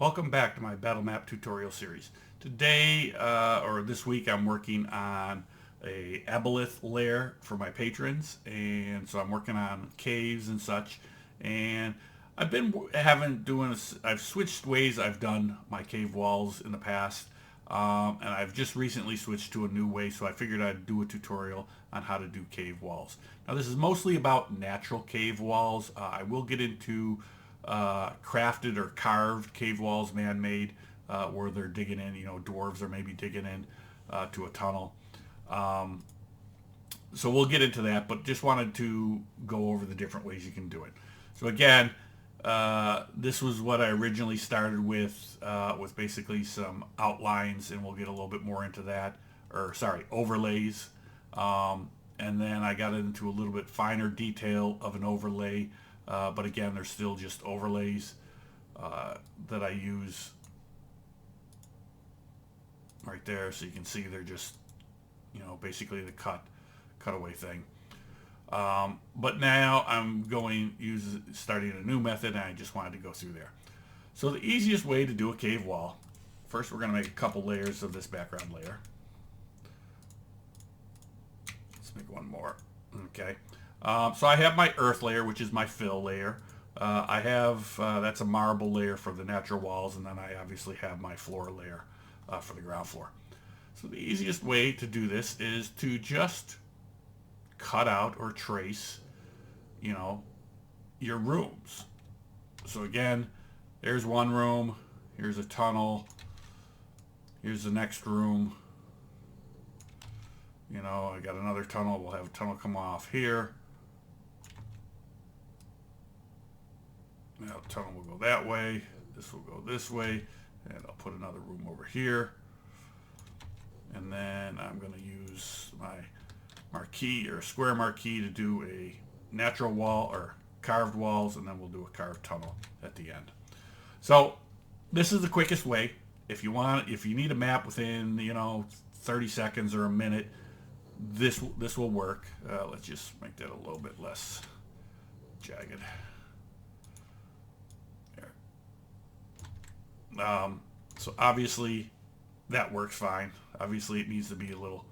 Welcome back to my Battlemap tutorial series. Today, or this week, I'm working on a aboleth lair for my patrons, and so I'm working on caves and such. And I've been I've switched ways I've done my cave walls in the past, and I've just recently switched to a new way, so I figured I'd do a tutorial on how to do cave walls. Now this is mostly about natural cave walls. I will get into crafted or carved cave walls, man-made, where they're digging in, dwarves are maybe digging in to a tunnel. So we'll get into that, but just wanted to go over the different ways you can do it. So again, this was what I originally started with basically some outlines, and we'll get a little bit more into that, overlays. And then I got into a little bit finer detail of an overlay, but again, they're still just overlays that I use right there, so you can see they're just, basically the cutaway thing. But now I'm starting a new method, and I just wanted to go through there. So the easiest way to do a cave wall, first we're going to make a couple layers of this background layer. Let's make one more. Okay. So I have my earth layer, which is my fill layer. I have, that's a marble layer for the natural walls, and then I obviously have my floor layer for the ground floor. So the easiest way to do this is to just cut out or trace, your rooms. So again, there's one room, here's a tunnel, here's the next room. I got another tunnel, we'll have a tunnel come off here. Now the tunnel will go that way, this will go this way, and I'll put another room over here. And then I'm going to use my marquee or square marquee to do a natural wall or carved walls, and then we'll do a carved tunnel at the end. So this is the quickest way. If you need a map within 30 seconds or a minute, this will work. Let's just make that a little bit less jagged. There. So obviously that works fine. Obviously it needs to be a little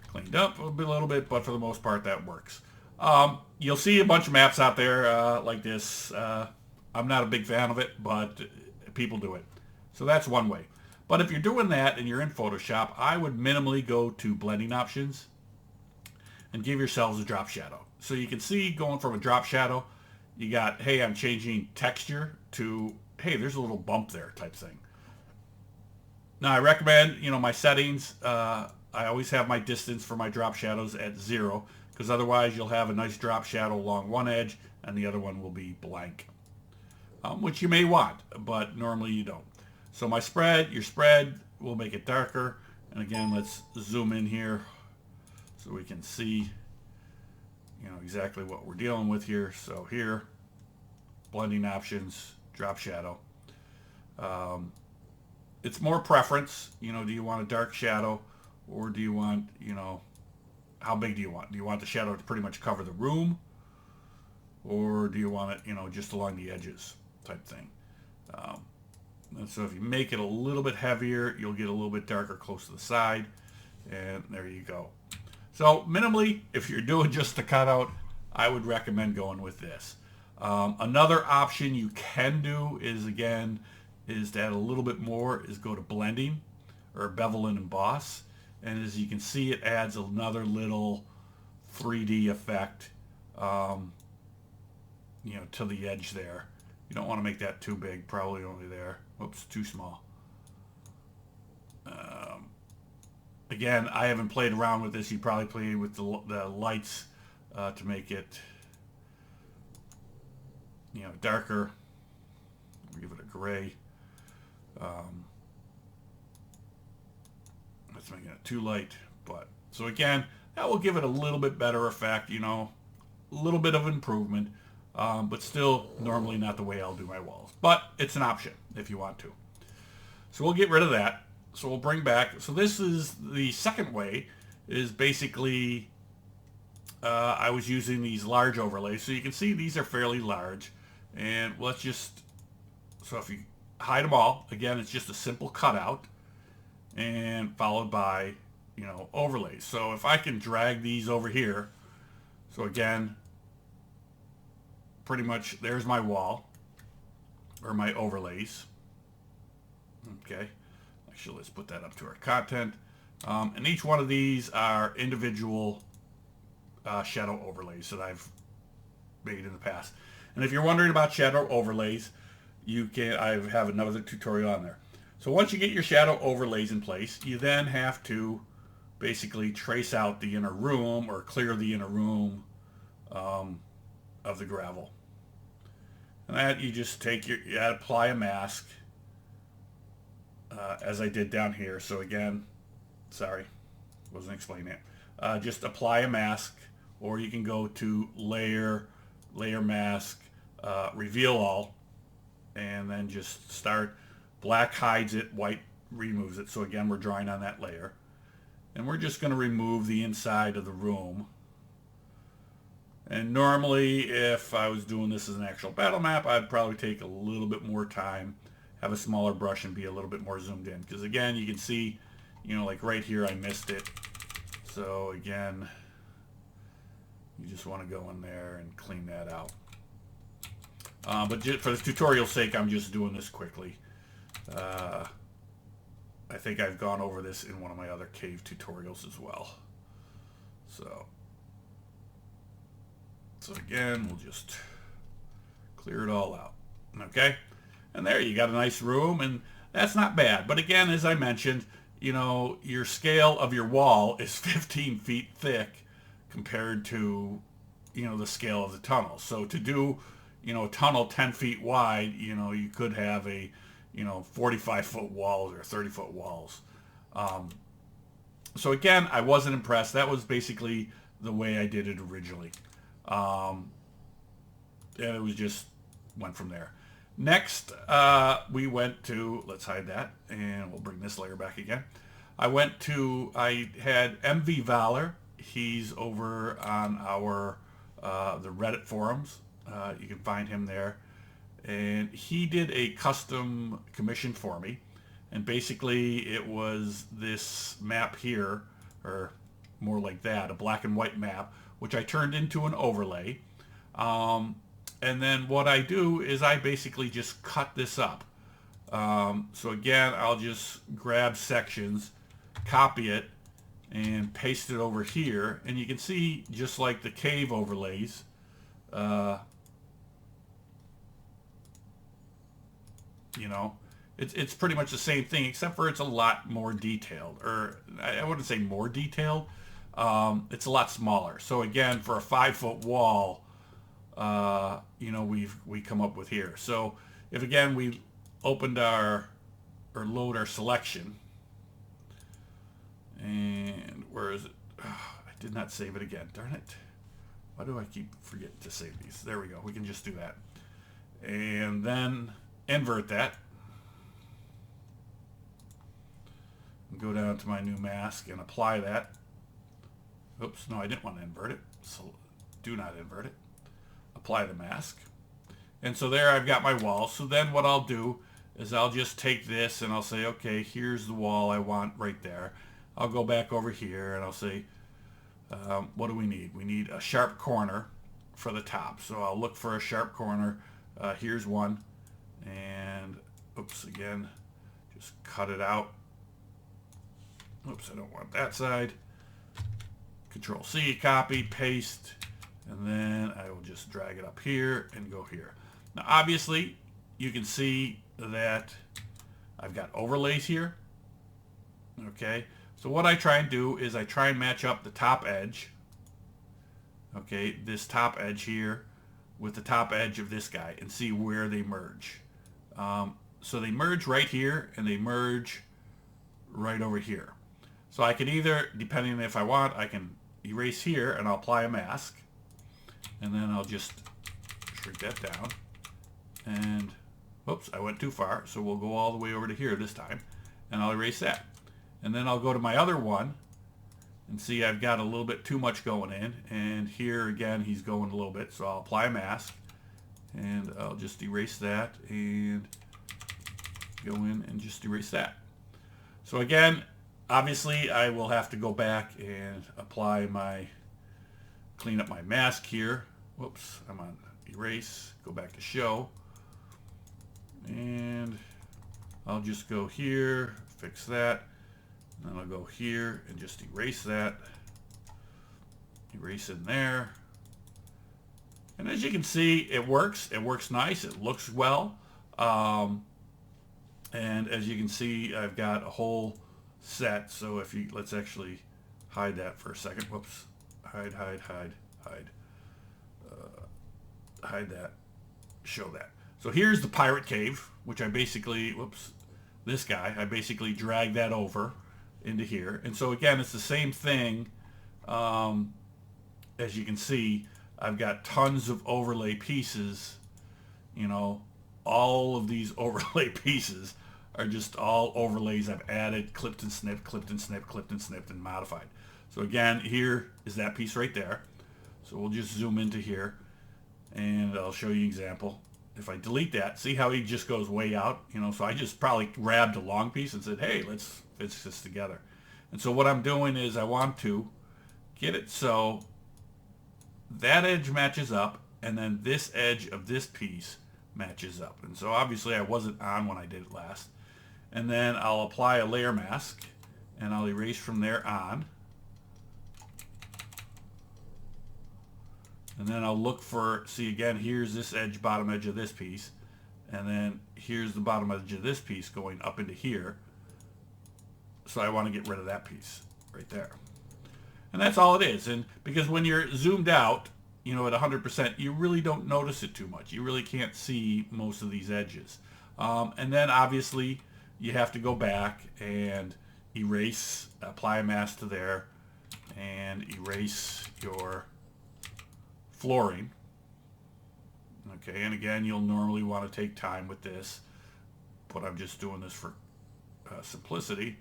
cleaned up a little bit, but for the most part that works. You'll see a bunch of maps out there like this. I'm not a big fan of it, but people do it. So that's one way. But if you're doing that and you're in Photoshop, I would minimally go to blending options and give yourselves a drop shadow. So you can see going from a drop shadow, you got, hey, I'm changing texture, to, hey, there's a little bump there type thing. Now I recommend, my settings, I always have my distance for my drop shadows at 0, because otherwise you'll have a nice drop shadow along one edge and the other one will be blank, which you may want, but normally you don't. So your spread will make it darker. And again, let's zoom in here so we can see, exactly what we're dealing with here. So here, blending options, drop shadow. It's more preference, do you want a dark shadow, or do you want, how big do you want? Do you want the shadow to pretty much cover the room, or do you want it, just along the edges type thing? And so if you make it a little bit heavier, you'll get a little bit darker close to the side, and there you go. So minimally, if you're doing just the cutout, I would recommend going with this. Another option you can do is to add a little bit more, is go to blending or bevel and emboss. And as you can see, it adds another little 3D effect, to the edge there. You don't want to make that too big, probably only there. Oops, too small. Again, I haven't played around with this. You probably played with the lights to make it, darker. Give it a gray. That's making it too light, but so again, that will give it a little bit better effect, a little bit of improvement, but still normally not the way I'll do my walls, but it's an option if you want to. So we'll get rid of that. So we'll bring back, so this is the second way, is basically I was using these large overlays. So you can see these are fairly large, and let's just, so if you hide them all. Again, it's just a simple cutout and followed by, you know, overlays. So if I can drag these over here, so again, pretty much there's my wall or my overlays. Okay, actually let's put that up to our content. And each one of these are individual shadow overlays that I've made in the past. And if you're wondering about shadow overlays, I have another tutorial on there. So once you get your shadow overlays in place, you then have to basically trace out the inner room or clear the inner room of the gravel. And that you just take you apply a mask as I did down here. So again, sorry, wasn't explaining it. Just apply a mask, or you can go to layer mask, reveal all, and then just start. Black hides it, white removes it. So again, we're drawing on that layer. And we're just going to remove the inside of the room. And normally, if I was doing this as an actual battle map, I'd probably take a little bit more time, have a smaller brush, and be a little bit more zoomed in. Because again, you can see, you know, like right here, I missed it. So again, you just want to go in there and clean that out. But just for the tutorial's sake, I'm just doing this quickly. I think I've gone over this in one of my other cave tutorials as well. So again, we'll just clear it all out. Okay? And there you got a nice room, and that's not bad. But again, as I mentioned, you know, your scale of your wall is 15 feet thick compared to, you know, the scale of the tunnel. So to do, you know, a tunnel 10 feet wide, you know, you could have a, you know, 45-foot walls or 30-foot walls. So again, I wasn't impressed. That was basically the way I did it originally. And it was just went from there. Next, we went to, let's hide that, and we'll bring this layer back again. I had MV Valor. He's over on our, the Reddit forums. You can find him there. And he did a custom commission for me, and basically it was this map here, or more like that, a black and white map, which I turned into an overlay. And then what I do is I basically just cut this up. So again, I'll just grab sections, copy it, and paste it over here, and you can see, just like the cave overlays, you know, it's pretty much the same thing, except for it's a lot more detailed. Or I wouldn't say more detailed. It's a lot smaller. So again, for a 5-foot wall, you know, we come up with here. So if again we opened or load our selection, and where is it? Oh, I did not save it again. Darn it! Why do I keep forgetting to save these? There we go. We can just do that, and then invert that. Go down to my new mask and apply that. Oops, no, I didn't want to invert it. So do not invert it. Apply the mask. And so there I've got my wall. So then what I'll do is I'll just take this and I'll say, okay, here's the wall I want right there. I'll go back over here and I'll say, what do we need? We need a sharp corner for the top. So I'll look for a sharp corner. Here's one. And oops, again, just cut it out. Oops, I don't want that side. Control C, copy, paste, and then I will just drag it up here and go here. Now obviously you can see that I've got overlays here. Okay, so what I try and do is I try and match up the top edge, okay, this top edge here with the top edge of this guy and see where they merge. So they merge right here and they merge right over here. So I can either, depending on if I want, I can erase here and I'll apply a mask, and then I'll just shrink that down, and oops, I went too far, so we'll go all the way over to here this time, and I'll erase that. And then I'll go to my other one and see I've got a little bit too much going in, and here again he's going a little bit, so I'll apply a mask and I'll just erase that and go in and just erase that. So again, obviously I will have to go back and clean up my mask here. Whoops, I'm on erase, go back to show. And I'll just go here, fix that. And then I'll go here and just erase that. Erase in there. And as you can see, it works. It works nice. It looks well. And as you can see, I've got a whole set. So if you, let's actually hide that for a second. Whoops. Hide. Hide that. Show that. So here's the pirate cave, which I basically, whoops, this guy, I basically dragged that over into here. And so again, it's the same thing. As you can see, I've got tons of overlay pieces. You know, all of these overlay pieces are just all overlays I've added, clipped and snipped, clipped and snipped, clipped and snipped, and modified. So again, here is that piece right there. So we'll just zoom into here, and I'll show you an example. If I delete that, see how he just goes way out? You know, so I just probably grabbed a long piece and said, hey, let's fix this together. And so what I'm doing is I want to get it so that edge matches up, and then this edge of this piece matches up. And so obviously I wasn't on when I did it last. And then I'll apply a layer mask, and I'll erase from there on. And then I'll look for, see again, here's this edge, bottom edge of this piece. And then here's the bottom edge of this piece going up into here. So I want to get rid of that piece right there. And that's all it is. And because when you're zoomed out, you know, at 100%, you really don't notice it too much. You really can't see most of these edges. And then obviously you have to go back and erase, apply a mask to there, and erase your flooring. Okay, and again, you'll normally want to take time with this, but I'm just doing this for simplicity,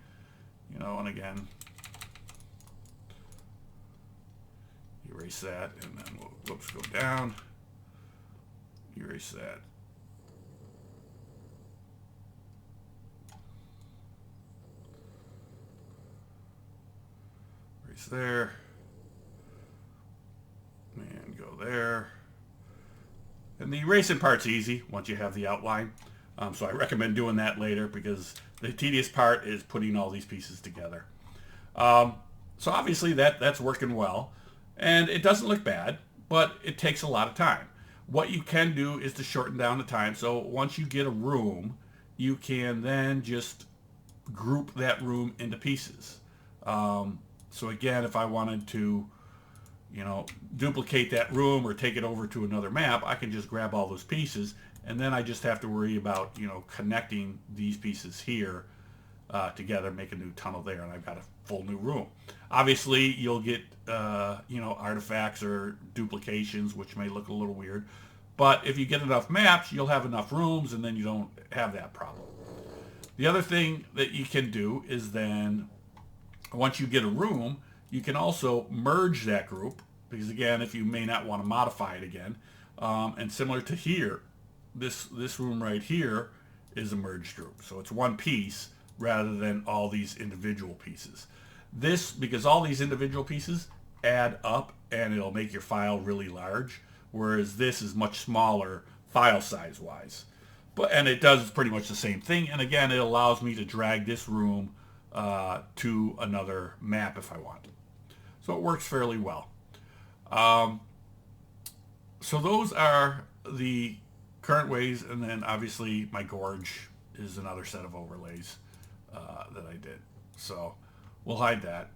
you know. And again, erase that, and then we'll, whoops, go down, erase that. Erase there, and go there. And the erasing part's easy once you have the outline. So I recommend doing that later, because the tedious part is putting all these pieces together. So obviously that's working well. And it doesn't look bad, but it takes a lot of time. What you can do is to shorten down the time. So once you get a room, you can then just group that room into pieces. So again, if I wanted to, you know, duplicate that room or take it over to another map, I can just grab all those pieces, and then I just have to worry about, you know, connecting these pieces here together, make a new tunnel there, and I've got a full new room. Obviously, you'll get, you know, artifacts or duplications, which may look a little weird, but if you get enough maps, you'll have enough rooms, and then you don't have that problem. The other thing that you can do is then, once you get a room, you can also merge that group, because again, if you may not want to modify it again, and similar to here, this room right here is a merged group. So it's one piece rather than all these individual pieces. This, because all these individual pieces add up and it'll make your file really large, whereas this is much smaller file size wise. And it does pretty much the same thing. And again, it allows me to drag this room to another map if I want. So it works fairly well. So those are the current ways, and then obviously my gorge is another set of overlays that I did. So we'll hide that.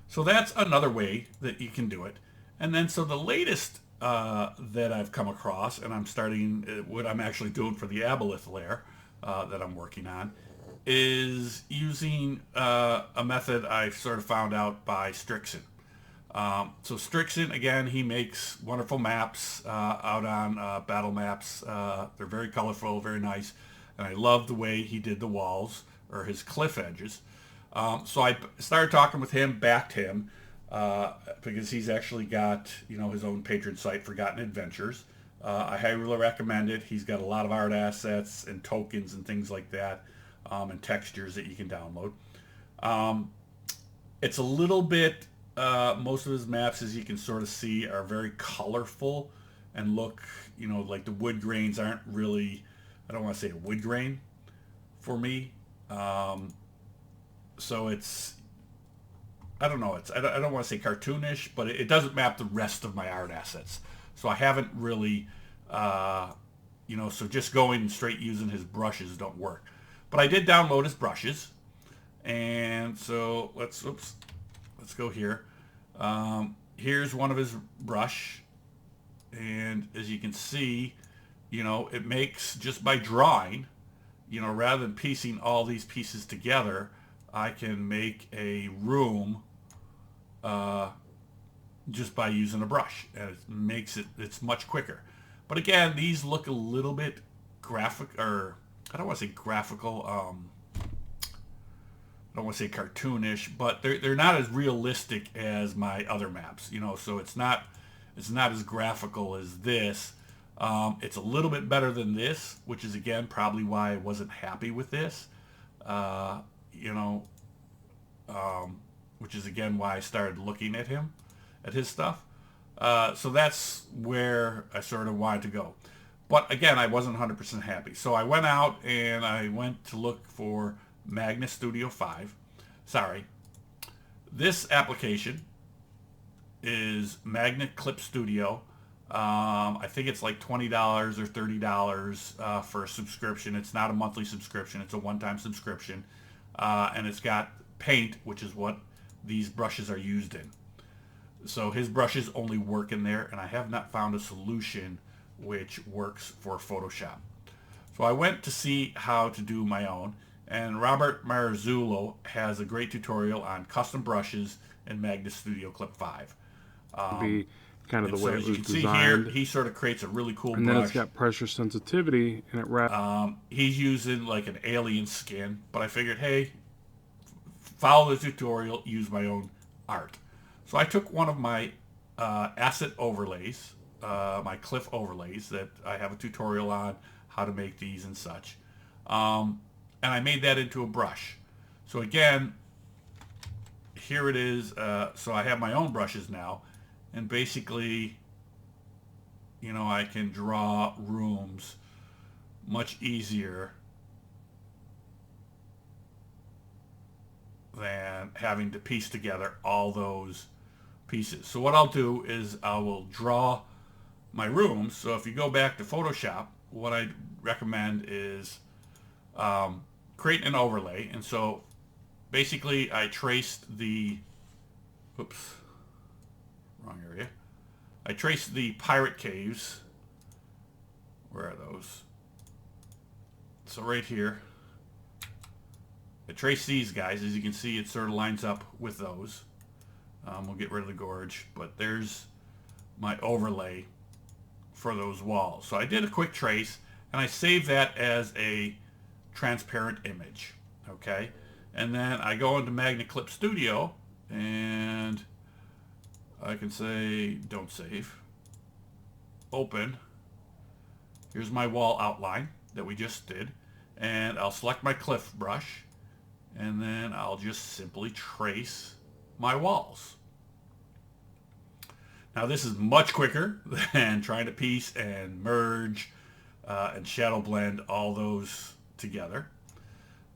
So that's another way that you can do it. And then so the latest that I've come across, and I'm starting, what I'm actually doing for the aboleth layer that I'm working on, is using a method I sort of found out by Strixon. So Strixon, again, he makes wonderful maps out on Battlemaps. They're very colorful, very nice, and I love the way he did the walls, or his cliff edges. So I started talking with him, backed him, because he's actually got, you know, his own patron site, Forgotten Adventures. I highly recommend it. He's got a lot of art assets and tokens and things like that, and textures that you can download. Um, it's a little bit, most of his maps, as you can sort of see, are very colorful and look, like the wood grains aren't really, I don't want to say a wood grain for me. So it's, I don't know, I don't want to say cartoonish, but it doesn't map the rest of my art assets. So I haven't really, so just going straight using his brushes don't work. But I did download his brushes. And so let's go here. Here's one of his brush. And as you can see, it makes, just by drawing, rather than piecing all these pieces together, I can make a room just by using a brush. And it makes it's much quicker. But again, these look a little bit graphic, or I don't want to say graphical, I don't want to say cartoonish, but they're not as realistic as my other maps, so it's not as graphical as this. It's a little bit better than this, which is again probably why I wasn't happy with this, which is again why I started looking at his stuff. So that's where I sort of wanted to go. But again, I wasn't 100% happy. So I went out and I went to look for Magna Studio 5. Sorry. This application is Magna Clip Studio. I think it's like $20 or $30 for a subscription. It's not a monthly subscription. It's a one-time subscription. And it's got paint, which is what these brushes are used in. So his brushes only work in there, and I have not found a solution which works for Photoshop. So I went to see how to do my own, and Robert Marzullo has a great tutorial on custom brushes in Magna Studio Clip 5. Be kind of the way it was see designed. Here, he sort of creates a really cool and brush. then it's got pressure sensitivity, and it wraps. He's using like an alien skin, but I figured, hey, follow the tutorial, use my own art. So I took one of my asset overlays, my cliff overlays that I have a tutorial on how to make these and such, and I made that into a brush. So again, here it is. So I have my own brushes now, and basically, I can draw rooms much easier than having to piece together all those pieces. So what I'll do is I will draw my rooms. So if you go back to Photoshop, what I recommend is creating an overlay. And so basically I traced the, oops, wrong area. I traced the pirate caves. Where are those? So right here, I traced these guys. As you can see, it sort of lines up with those. We'll get rid of the gorge, but there's my overlay for those walls. So I did a quick trace, and I saved that as a transparent image. Okay, and then I go into Magna Clip Studio, and I can say don't save. Open. Here's my wall outline that we just did, and I'll select my cliff brush, and then I'll just simply trace my walls. Now this is much quicker than trying to piece and merge and shadow blend all those together.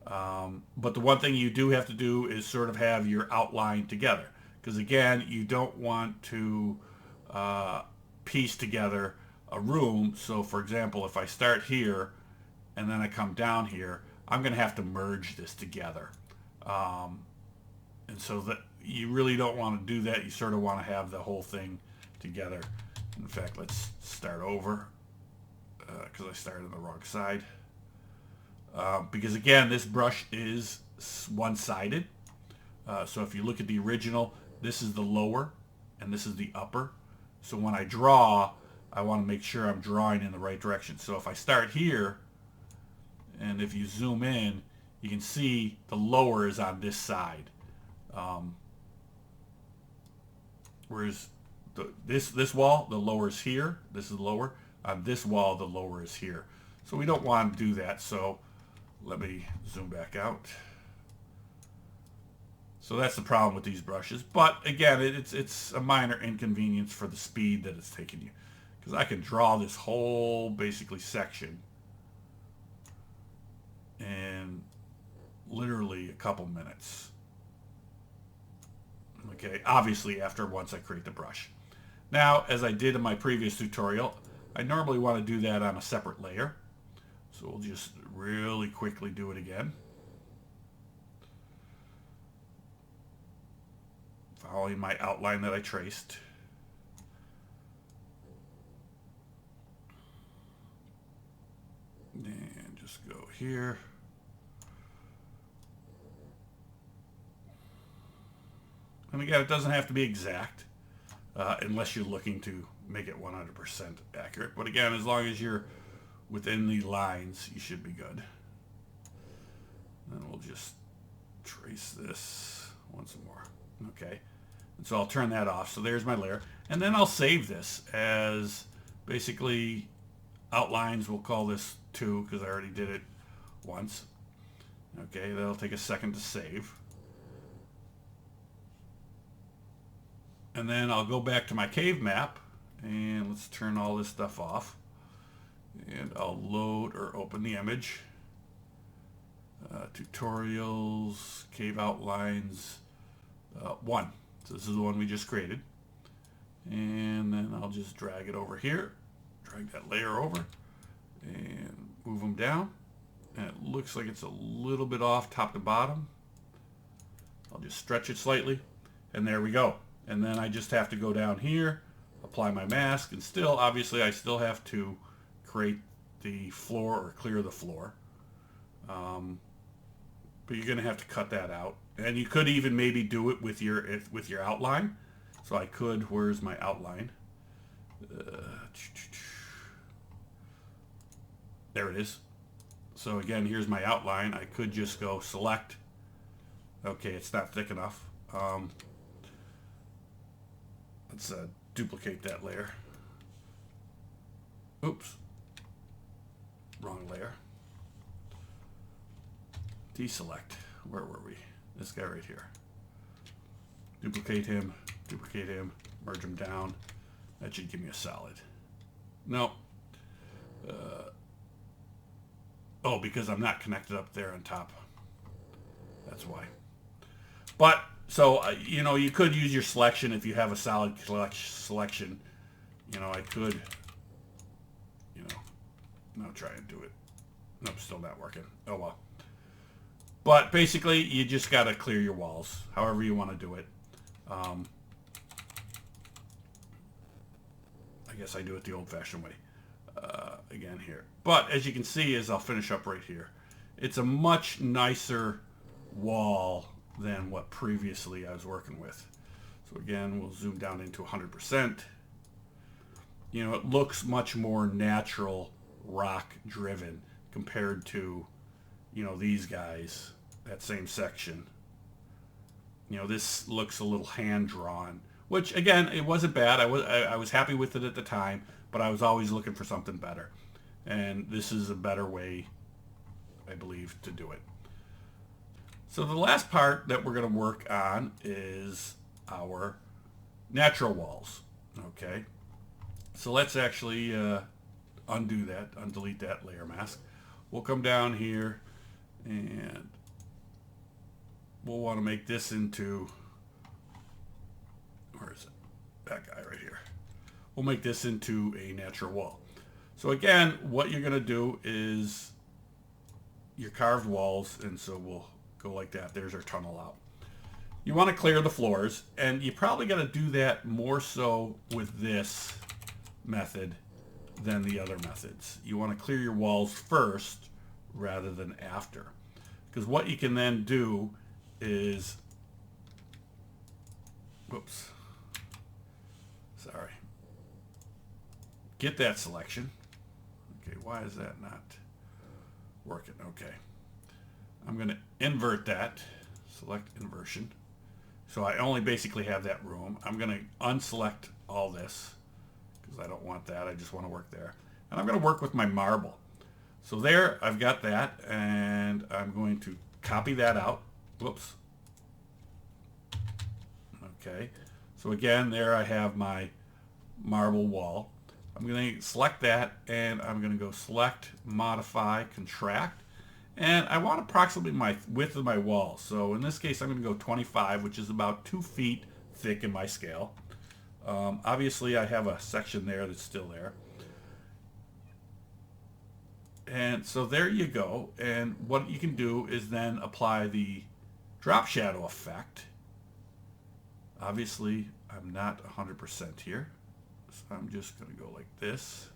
But the one thing you do have to do is sort of have your outline together, because again, you don't want to piece together a room. So for example, if I start here and then I come down here, I'm going to have to merge this together. And so that you really don't want to do that. You sort of want to have the whole thing together. In fact, let's start over because I started on the wrong side. Because again, this brush is one-sided. So if you look at the original, this is the lower and this is the upper. So when I draw, I want to make sure I'm drawing in the right direction. So if I start here, and if you zoom in, you can see the lower is on this side. Whereas this wall, the lower is here. This is lower. on this wall, the lower is here. So we don't want to do that. So let me zoom back out. So that's the problem with these brushes. But again, it's a minor inconvenience for the speed that it's taking you. Because I can draw this whole basically section in literally a couple minutes. Okay, obviously once I create the brush. Now, as I did in my previous tutorial, I normally want to do that on a separate layer. So we'll just really quickly do it again. Following my outline that I traced. And just go here. And again, it doesn't have to be exact unless you're looking to make it 100% accurate. But again, as long as you're within the lines, you should be good. And we'll just trace this once more. Okay. And so I'll turn that off. So there's my layer. And then I'll save this as basically outlines. We'll call this 2 because I already did it once. Okay, that'll take a second to save. And then I'll go back to my cave map and let's turn all this stuff off. And I'll load or open the image. Tutorials, cave outlines, 1. So this is the one we just created. And then I'll just drag it over here. Drag that layer over and move them down. And it looks like it's a little bit off top to bottom. I'll just stretch it slightly. And there we go. And then I just have to go down here, apply my mask, and still, obviously, I still have to create the floor or clear the floor. But you're going to have to cut that out. And you could even maybe do it with your outline. So I could, where's my outline? There it is. So again, here's my outline. I could just go select. Okay, it's not thick enough. Let's duplicate that layer. Oops. Wrong layer. Deselect. Where were we? This guy right here. Duplicate him, merge him down. That should give me a solid. No. Oh, because I'm not connected up there on top. That's why. But, so, you know, you could use your selection if you have a solid selection. You know, I could, you know, no, try and do it. Nope, still not working. Oh, well. But basically, you just got to clear your walls, however you want to do it. I guess I do it the old-fashioned way. Again here. But as you can see, as I'll finish up right here, it's a much nicer wall than what previously I was working with. So again, we'll zoom down into 100%. You know, it looks much more natural, rock-driven compared to, you know, these guys, that same section. You know, this looks a little hand-drawn, which, again, it wasn't bad. I was happy with it at the time, but I was always looking for something better. And this is a better way, I believe, to do it. So the last part that we're going to work on is our natural walls. Okay. So let's actually undo that, undelete that layer mask. We'll come down here and we'll want to make this into, where is it? That guy right here. We'll make this into a natural wall. So again, what you're going to do is your carved walls, and so we'll go like that. There's our tunnel out. You want to clear the floors, and you probably got to do that more so with this method than the other methods. You want to clear your walls first rather than after. Because what you can then do is, whoops, sorry, get that selection. Okay, why is that not working? Okay. I'm going to invert that, select inversion. So I only basically have that room. I'm going to unselect all this because I don't want that. I just want to work there. and I'm going to work with my marble. So there, I've got that, and I'm going to copy that out. Whoops. Okay. So again, there I have my marble wall. I'm going to select that, and I'm going to go select, modify, contract, and I want approximately my width of my wall. So in this case, I'm going to go 25, which is about 2 feet thick in my scale. Obviously, I have a section there that's still there. And so there you go. And what you can do is then apply the drop shadow effect. Obviously, I'm not 100% here. So I'm just going to go like this.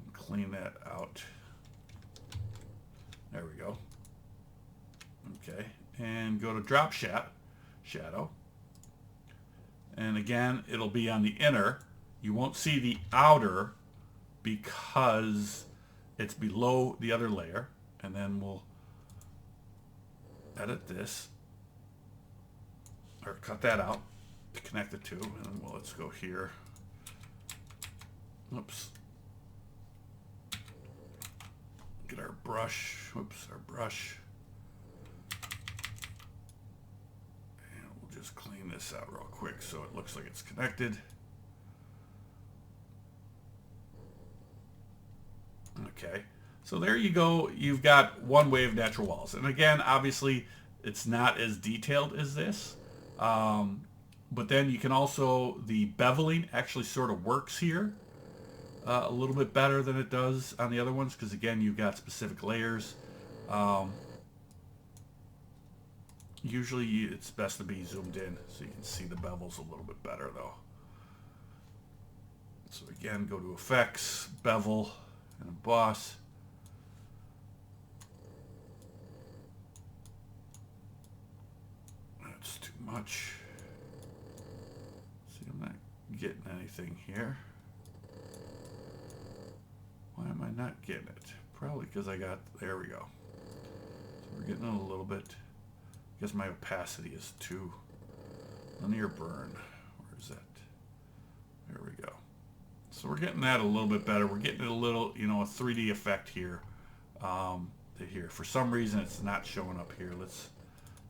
And clean that out. There we go. Okay. And go to drop shadow. And again, it'll be on the inner. You won't see the outer because it's below the other layer. And then we'll edit this, or cut that out to connect the two. And well, let's go here. Oops. Get our brush. Whoops, our brush. And we'll just clean this out real quick so it looks like it's connected. Okay, so there you go. You've got one way of natural walls. And again, obviously, it's not as detailed as this. But then you can also, the beveling actually sort of works here a little bit better than it does on the other ones, because again, you've got specific layers. Usually it's best to be zoomed in so you can see the bevels a little bit better though. So again, go to Effects, Bevel and Emboss. That's too much. See, I'm not getting anything here. Why am I not getting it? Probably because I got, there we go. So we're getting it a little bit. I guess my opacity is too linear burn. Where is that? There we go. So we're getting that a little bit better. We're getting a little, you know, a 3D effect here. Here. For some reason, it's not showing up here. Let's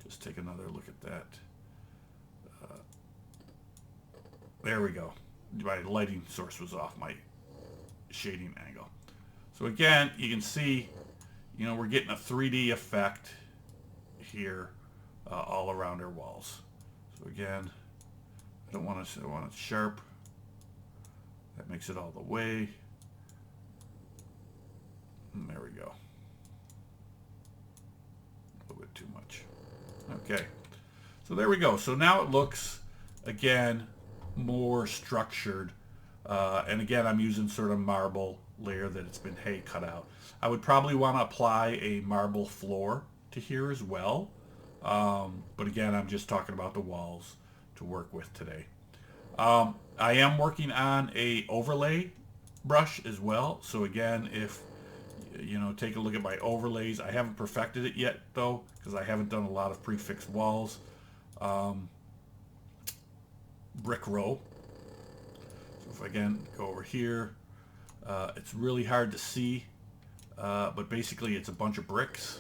just take another look at that. There we go. My lighting source was off my shading angle. So again, you can see, you know, we're getting a 3D effect here all around our walls. So again, I want it sharp. That makes it all the way. And there we go. A little bit too much. Okay. So there we go. So now it looks, again, more structured. And again, I'm using sort of marble layer that it's been cut out. I would probably want to apply a marble floor to here as well. But again, I'm just talking about the walls to work with today. I am working on a overlay brush as well. So again, if you know, take a look at my overlays. I haven't perfected it yet though, because I haven't done a lot of prefixed walls. Brick row. So if I again go over here, it's really hard to see, but basically it's a bunch of bricks.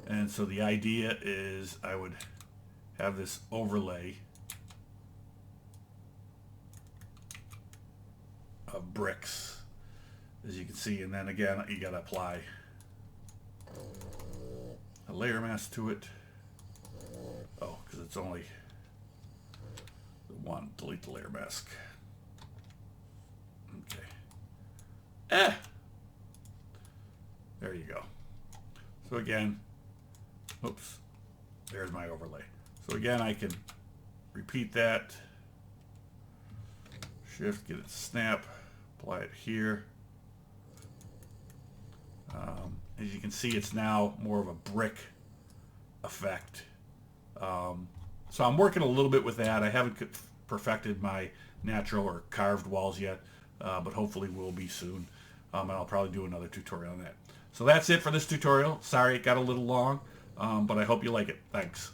And so the idea is I would have this overlay of bricks, as you can see, and then again you gotta apply a layer mask to it. Oh, because it's only the one. Delete the layer mask. Okay. There you go. So again, oops, there's my overlay. So again, I can repeat that. Shift, get it to snap, apply it here. As you can see, it's now more of a brick effect. So I'm working a little bit with that. I haven't perfected my natural or carved walls yet, but hopefully will be soon. And I'll probably do another tutorial on that. So that's it for this tutorial. Sorry it got a little long, but I hope you like it. Thanks.